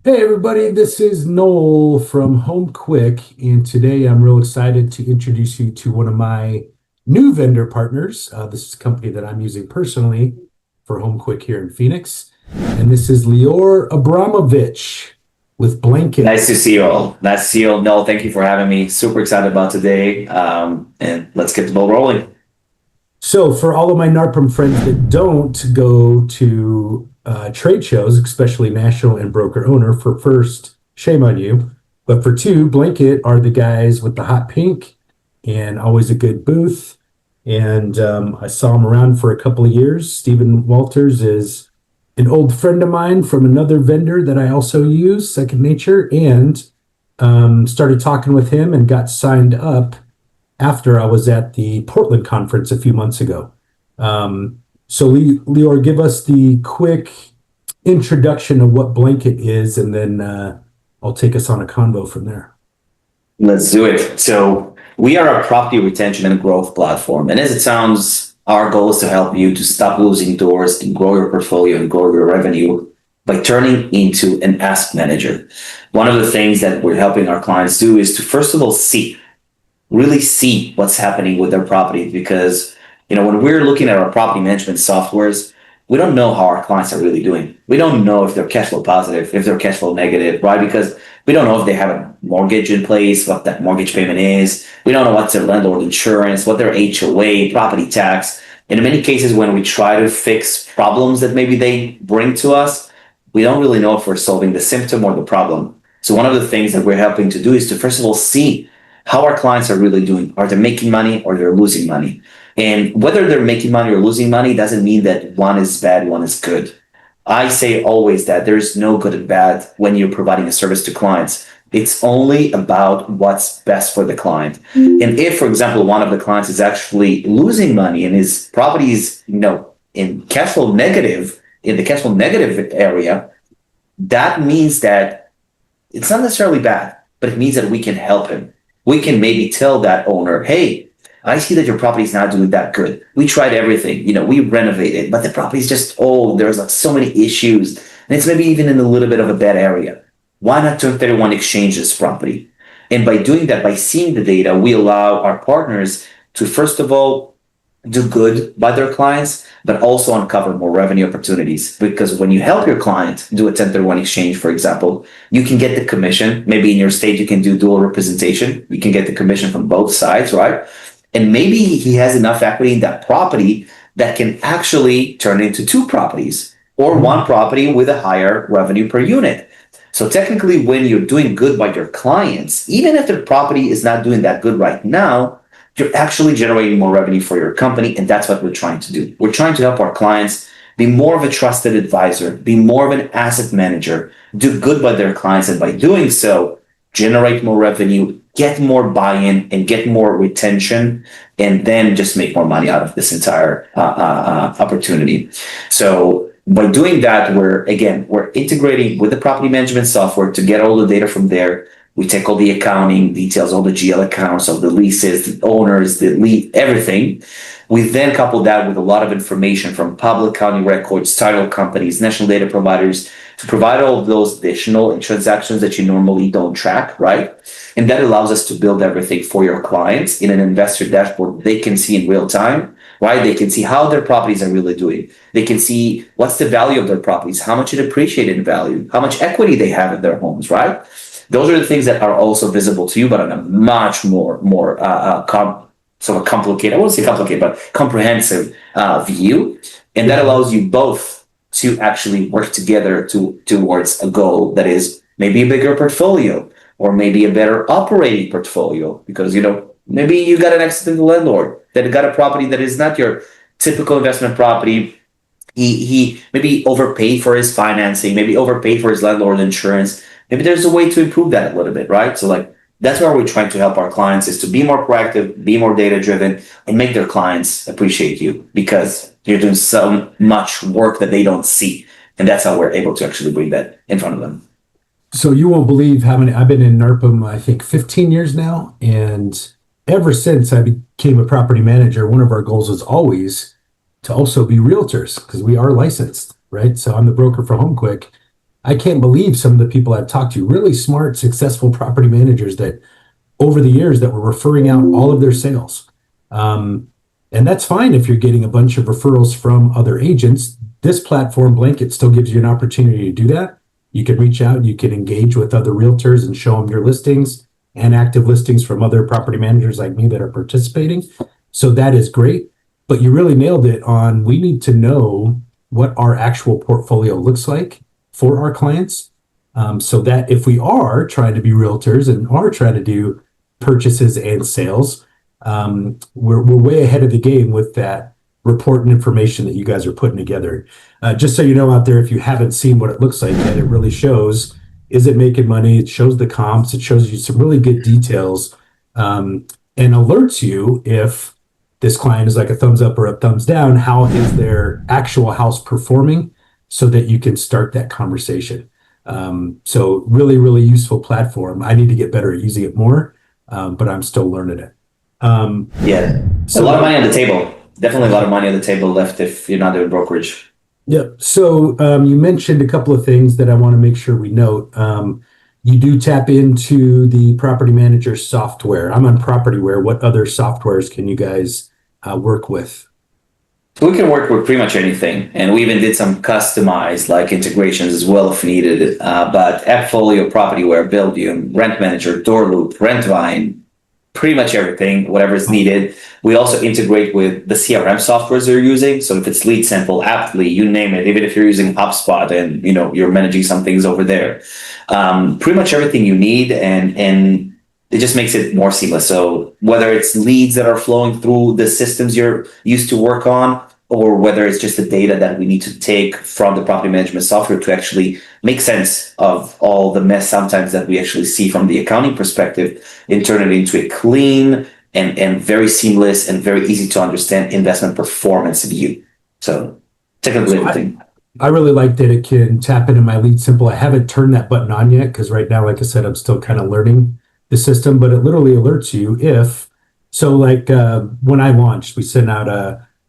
Hey everybody, this is Noel from HomeQwik, and today I'm real excited to introduce you to one of my new vendor partners. This is a company that I'm using personally for HomeQwik here in Phoenix, and this is Lior Abramovich with Blanket. Nice to see you all. Nice to see you all. No, thank you for having me. Super excited about today. And let's get the ball rolling. So, for all of my NARPM friends that don't go to trade shows, especially national and broker owner, for first, shame on you. But for two, Blanket are the guys with the hot pink and always a good booth. And I saw him around for a couple of years. Stephen Walters is an old friend of mine from another vendor that I also use, Second Nature, and started talking with him and got signed up after I was at the Portland conference a few months ago. So, Lior, give us the quick introduction of what Blanket is, and then I'll take us on a convo from there. Let's do it. So we are a property retention and growth platform. And as it sounds, our goal is to help you to stop losing doors and grow your portfolio and grow your revenue by turning into an asset manager. One of the things that we're helping our clients do is to, first of all, really see what's happening with their property, because when we're looking at our property management softwares, we don't know how our clients are really doing. We don't know if they're cash flow positive, if they're cash flow negative, right? Because we don't know if they have a mortgage in place, what that mortgage payment is. We don't know what's their landlord insurance, what their HOA, property tax. And in many cases, when we try to fix problems that maybe they bring to us, we don't really know if we're solving the symptom or the problem. So one of the things that we're helping to do is to, first of all, see how our clients are really doing. Are they making money or they're losing money? And whether they're making money or losing money doesn't mean that one is bad, one is good. I say always that there's no good and bad when you're providing a service to clients. It's only about what's best for the client. And if, for example, one of the clients is actually losing money and his property is, in cash flow negative, in the cash flow negative area, that means that it's not necessarily bad, but it means that we can help him. We can maybe tell that owner, hey, I see that your property is not doing that good. We tried everything, we renovated, but the property is just old. There's like so many issues, and it's maybe even in a little bit of a bad area. Why not 1031 exchange this property? And by doing that, by seeing the data, we allow our partners to, first of all, do good by their clients, but also uncover more revenue opportunities. Because when you help your client do a 1031 exchange, for example, you can get the commission. Maybe in your state, you can do dual representation. You can get the commission from both sides, right? And maybe he has enough equity in that property that can actually turn into two properties or one property with a higher revenue per unit. So technically, when you're doing good by your clients, even if the property is not doing that good right now, you're actually generating more revenue for your company. And that's what we're trying to do. We're trying to help our clients be more of a trusted advisor, be more of an asset manager, do good by their clients. And by doing so, generate more revenue, get more buy-in, and get more retention, and then just make more money out of this entire opportunity. So by doing that, we're integrating with the property management software to get all the data from there. We take all the accounting details, all the GL accounts of the leases, the owners, the lead, everything. We then couple that with a lot of information from public county records, title companies, national data providers to provide all of those additional transactions that you normally don't track, right? And that allows us to build everything for your clients in an investor dashboard they can see in real time, right? They can see how their properties are really doing. They can see what's the value of their properties, how much it appreciated in value, how much equity they have in their homes, right? Those are the things that are also visible to you, but on a much more sort of complicated, I won't say complicated, but comprehensive view. And that allows you both to actually work together towards a goal that is maybe a bigger portfolio or maybe a better operating portfolio, because, maybe you got an accidental landlord that got a property that is not your typical investment property. He maybe overpaid for his financing, maybe overpaid for his landlord insurance. Maybe there's a way to improve that a little bit, right? So that's where we're trying to help our clients, is to be more proactive, be more data driven, and make their clients appreciate you because you're doing so much work that they don't see. And that's how we're able to actually bring that in front of them. So you won't believe how many I've been in NARPM, I think 15 years now. And ever since I became a property manager, one of our goals was always to also be realtors because we are licensed, right? So I'm the broker for HomeQwik. I can't believe some of the people I've talked to, really smart, successful property managers that over the years that were referring out all of their sales. Um, and that's fine if you're getting a bunch of referrals from other agents. This platform, Blanket, still gives you an opportunity to do that. You can reach out, you can engage with other realtors and show them your listings and active listings from other property managers like me that are participating. So that is great. But you really nailed it on we need to know what our actual portfolio looks like for our clients. So that if we are trying to be realtors and are trying to do purchases and sales, we're way ahead of the game with that report and information that you guys are putting together. Just so you know out there, if you haven't seen what it looks like yet, it really shows, is it making money? It shows the comps. It shows you some really good details, and alerts you if this client is like a thumbs up or a thumbs down, how is their actual house performing so that you can start that conversation. So really, really useful platform. I need to get better at using it more, but I'm still learning it. Yeah. So a lot of money on the table. Definitely a lot of money on the table left if you're not doing brokerage. Yep. So you mentioned a couple of things that I want to make sure we note. You do tap into the property manager software. I'm on Propertyware. What other softwares can you guys work with? So we can work with pretty much anything, and we even did some customized like integrations as well if needed. But AppFolio, Propertyware, Buildium, Rent Manager, Doorloop, Rentvine, pretty much everything, whatever is needed. We also integrate with the CRM softwares they're using. So if it's Lead Simple, Aptly, you name it, even if you're using HubSpot and you're managing some things over there, pretty much everything you need, and it just makes it more seamless. So whether it's leads that are flowing through the systems you're used to work on, or whether it's just the data that we need to take from the property management software to actually make sense of all the mess sometimes that we actually see from the accounting perspective, and turn it into a clean and very seamless and very easy to understand investment performance view. So technically everything. I really like that it can tap into my Lead Simple. I haven't turned that button on yet because right now, like I said, I'm still kind of learning the system, but it literally alerts you if, so like when I launched, we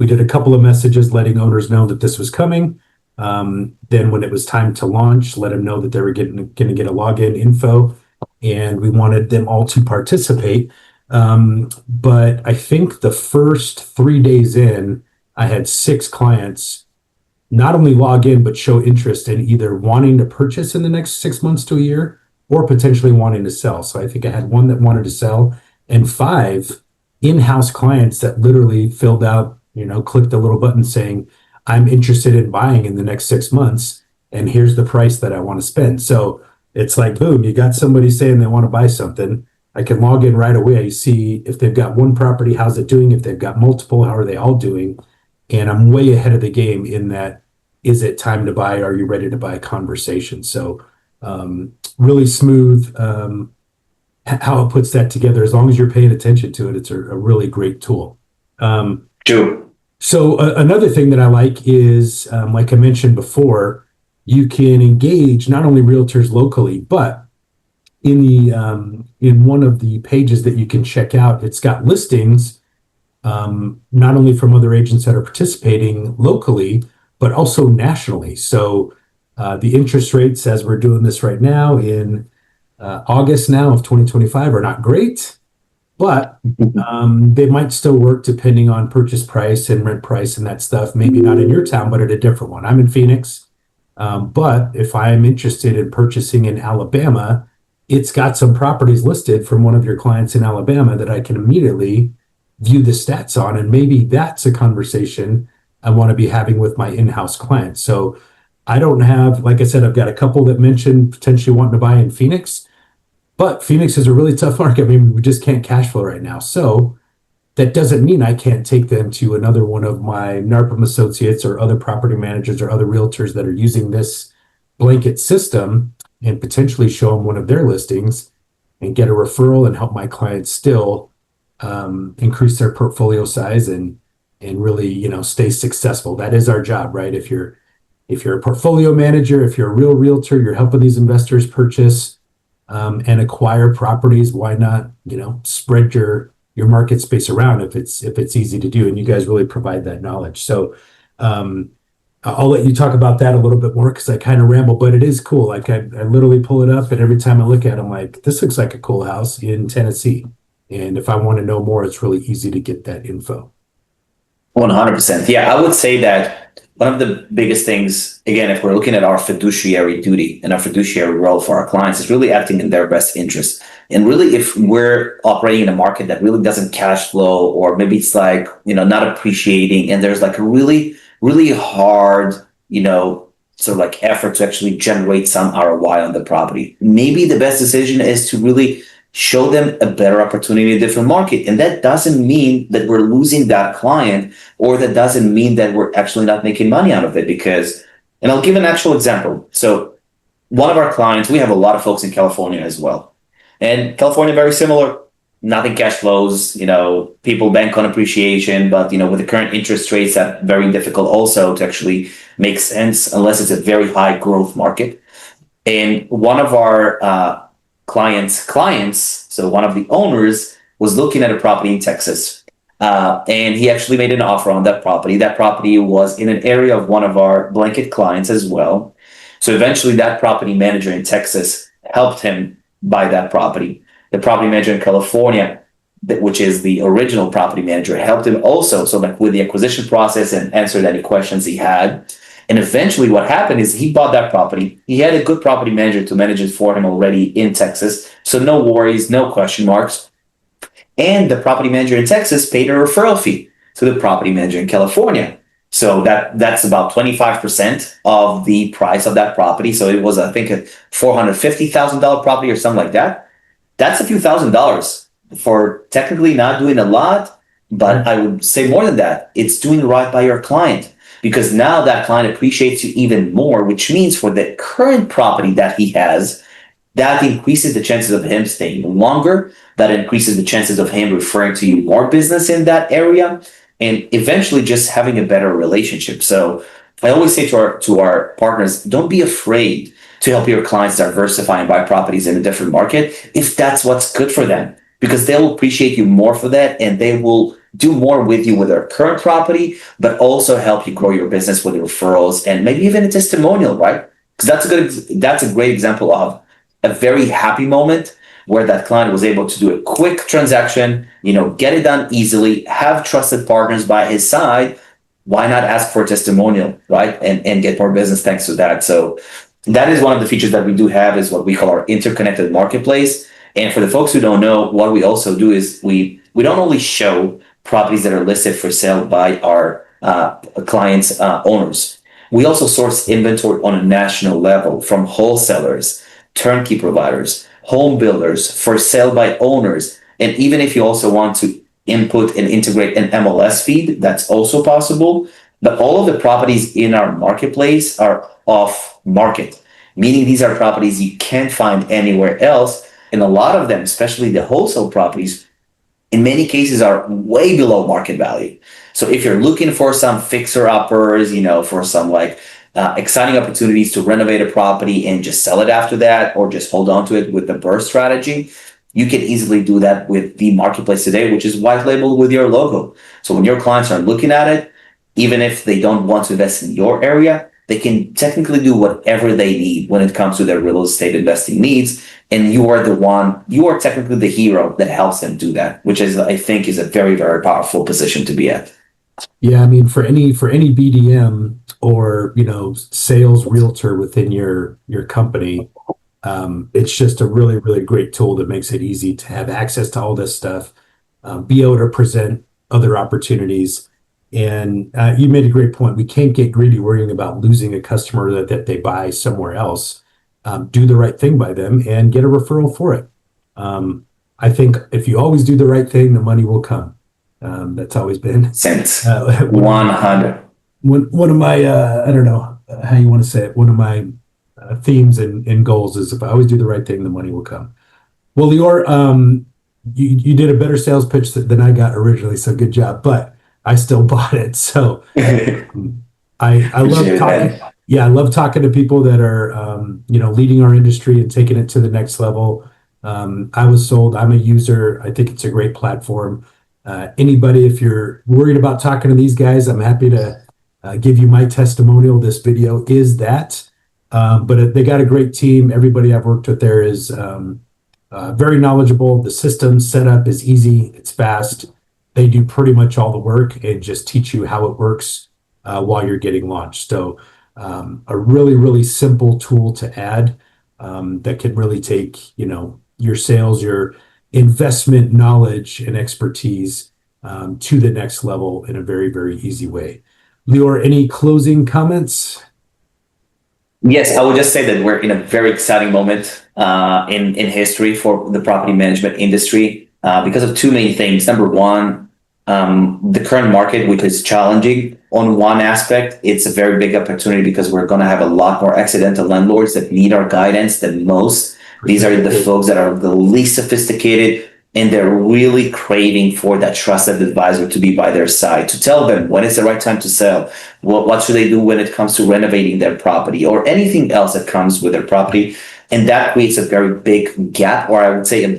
did a couple of messages letting owners know that this was coming. Then when it was time to launch, let them know that they were going to get a login info, and we wanted them all to participate. But I think the first 3 days in, I had 6 clients not only log in, but show interest in either wanting to purchase in the next 6 months to a year or potentially wanting to sell. So I think I had 1 that wanted to sell and 5 in-house clients that literally filled out, clicked a little button saying, I'm interested in buying in the next 6 months, and here's the price that I want to spend. So it's like, boom, you got somebody saying they want to buy something. I can log in right away, see if they've got one property, how's it doing? If they've got multiple, how are they all doing? And I'm way ahead of the game in that, is it time to buy? Are you ready to buy conversation? So really smooth how it puts that together. As long as you're paying attention to it, it's a really great tool. True. So another thing that I like is, like I mentioned before, you can engage not only realtors locally, but in one of the pages that you can check out, it's got listings not only from other agents that are participating locally, but also nationally. So the interest rates, as we're doing this right now in August now of 2025, are not great, but they might still work depending on purchase price and rent price and that stuff. Maybe not in your town, but at a different one. I'm in Phoenix, but if I'm interested in purchasing in Alabama, it's got some properties listed from one of your clients in Alabama that I can immediately view the stats on, and maybe that's a conversation I want to be having with my in-house clients. So I don't have, like I said, I've got a couple that mentioned potentially wanting to buy in Phoenix, but Phoenix is a really tough market. I mean, we just can't cash flow right now. So that doesn't mean I can't take them to another one of my NARPM associates or other property managers or other realtors that are using this blanket system and potentially show them one of their listings and get a referral and help my clients still increase their portfolio size and really, stay successful. That is our job, right? If you're a portfolio manager, if you're a real realtor, you're helping these investors purchase and acquire properties. Why not, spread your market space around if it's easy to do, and you guys really provide that knowledge. So I'll let you talk about that a little bit more because I kind of ramble, but it is cool. Like I literally pull it up, and every time I look at it, I'm like, this looks like a cool house in Tennessee. And if I want to know more, it's really easy to get that info. 100%. Yeah, I would say that one of the biggest things, again, if we're looking at our fiduciary duty and our fiduciary role for our clients, is really acting in their best interest. And really, if we're operating in a market that really doesn't cash flow, or maybe it's like, not appreciating, and there's like a really, really hard, sort of like effort to actually generate some ROI on the property, maybe the best decision is to really show them a better opportunity in a different market. And that doesn't mean that we're losing that client, or that doesn't mean that we're actually not making money out of it. And I'll give an actual example. So one of our clients, we have a lot of folks in California as well. And California, very similar, nothing cash flows, people bank on appreciation, but, with the current interest rates, that's very difficult also to actually make sense unless it's a very high growth market. And one of our, clients, so one of the owners was looking at a property in Texas, and he actually made an offer on that property. That property was in an area of one of our blanket clients as well. So eventually that property manager in Texas helped him buy that property. The property manager in California, which is the original property manager, helped him also, so like with the acquisition process and answered any questions he had. And eventually what happened is he bought that property. He had a good property manager to manage it for him already in Texas. So no worries, no question marks. And the property manager in Texas paid a referral fee to the property manager in California. So that's about 25% of the price of that property. So it was, I think, a $450,000 property or something like that. That's a few $1,000s for technically not doing a lot, but I would say more than that. It's doing right by your client. Because now that client appreciates you even more, which means for the current property that he has, that increases the chances of him staying longer. That increases the chances of him referring to you more business in that area, and eventually just having a better relationship. So I always say to our partners, don't be afraid to help your clients diversify and buy properties in a different market if that's what's good for them, because they'll appreciate you more for that, and they will do more with you with their current property, but also help you grow your business with referrals and maybe even a testimonial, right? Because that's a great example of a very happy moment where that client was able to do a quick transaction, get it done easily, have trusted partners by his side. Why not ask for a testimonial, right? And get more business thanks to that. So that is one of the features that we do have, is what we call our interconnected marketplace. And for the folks who don't know, what we also do is we don't only show properties that are listed for sale by our clients' owners. We also source inventory on a national level from wholesalers, turnkey providers, home builders, for sale by owners. And even if you also want to input and integrate an MLS feed, that's also possible. But all of the properties in our marketplace are off market, meaning these are properties you can't find anywhere else. And a lot of them, especially the wholesale properties, in many cases are way below market value. So if you're looking for some fixer-uppers, for some exciting opportunities to renovate a property and just sell it after that, or just hold on to it with the burst strategy, you can easily do that with the marketplace today, which is white labeled with your logo. So when your clients are looking at it, even if they don't want to invest in your area, they can technically do whatever they need when it comes to their real estate investing needs. And you are technically the hero that helps them do that, which is, I think, is a very, very powerful position to be at. Yeah, I mean, for any BDM or sales realtor within your company, it's just a really, really great tool that makes it easy to have access to all this stuff, be able to present other opportunities. And you made a great point. We can't get greedy worrying about losing a customer that they buy somewhere else. Do the right thing by them and get a referral for it. I think if you always do the right thing, the money will come. That's always been Since 100. One of my, I don't know how you want to say it, one of my themes and goals is, if I always do the right thing, the money will come. Well, Lior, you did a better sales pitch than I got originally, so good job. But I still bought it. So I love talking. Yeah, I love talking to people that are leading our industry and taking it to the next level. I was sold. I'm a user. I think it's a great platform. Anybody, if you're worried about talking to these guys, I'm happy to give you my testimonial. This video is that. But they got a great team. Everybody I've worked with there is very knowledgeable. The system setup is easy. It's fast. They do pretty much all the work and just teach you how it works while you're getting launched. So a really, really simple tool to add that can really take, your sales, your investment knowledge and expertise to the next level in a very, very easy way. Lior, any closing comments? Yes, I would just say that we're in a very exciting moment in history for the property management industry because of two main things. Number one, the current market, which is challenging on one aspect, it's a very big opportunity because we're going to have a lot more accidental landlords that need our guidance than most. These are the folks that are the least sophisticated, and they're really craving for that trusted advisor to be by their side, to tell them when is the right time to sell, what should they do when it comes to renovating their property or anything else that comes with their property. And that creates a very big gap, or I would say an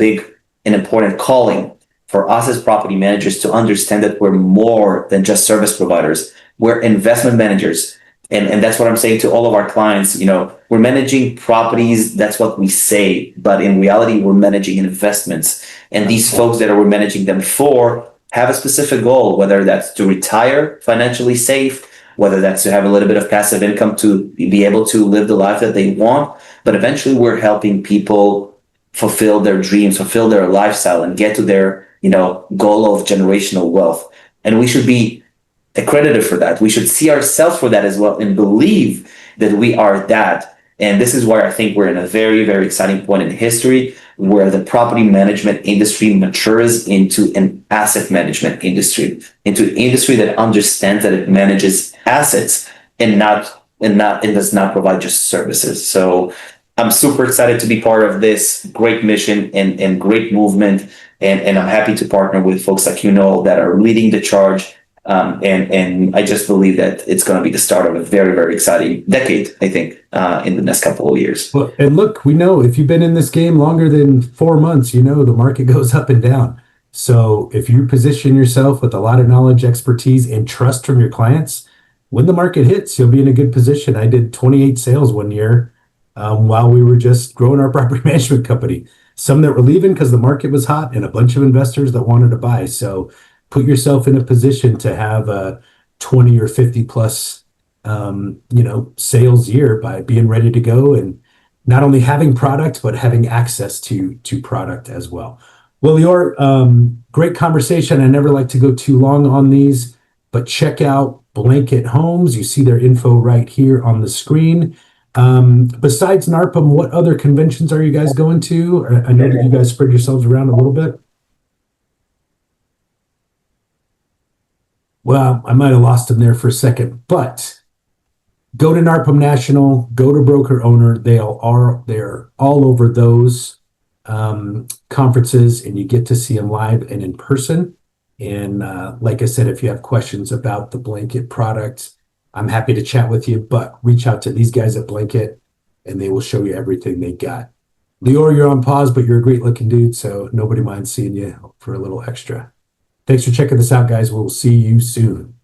important calling for us as property managers to understand that we're more than just service providers. We're investment managers. And that's what I'm saying to all of our clients. We're managing properties. That's what we say. But in reality, we're managing investments. And these folks that we're managing them for have a specific goal, whether that's to retire financially safe, whether that's to have a little bit of passive income to be able to live the life that they want. But eventually, we're helping people fulfill their dreams, fulfill their lifestyle, and get to their, goal of generational wealth. And we should be accredited for that. We should see ourselves for that as well and believe that we are that. And this is where I think we're in a very, very exciting point in history where the property management industry matures into an asset management industry, into an industry that understands that it manages assets and does not provide just services. So I'm super excited to be part of this great mission and great movement. And I'm happy to partner with folks like that are leading the charge. And I just believe that it's going to be the start of a very, very exciting decade, I think, in the next couple of years. Well, and look, we know if you've been in this game longer than 4 months, the market goes up and down. So if you position yourself with a lot of knowledge, expertise, and trust from your clients, when the market hits, you'll be in a good position. I did 28 sales one year while we were just growing our property management company. Some that were leaving because the market was hot and a bunch of investors that wanted to buy. So put yourself in a position to have a 20 or 50 plus, sales year by being ready to go and not only having product, but having access to product as well. Well, Lior, great conversation. I never like to go too long on these, but check out Blanket Homes. You see their info right here on the screen. Besides NARPM, what other conventions are you guys going to? I know that you guys spread yourselves around a little bit. Well, I might have lost them there for a second, but go to NARPM National, go to Broker Owner. They're all over those conferences, and you get to see them live and in person. And like I said, if you have questions about the Blanket product, I'm happy to chat with you, but reach out to these guys at Blanket, and they will show you everything they got. Lior, you're on pause, but you're a great looking dude, so nobody minds seeing you for a little extra. Thanks for checking this out, guys. We'll see you soon.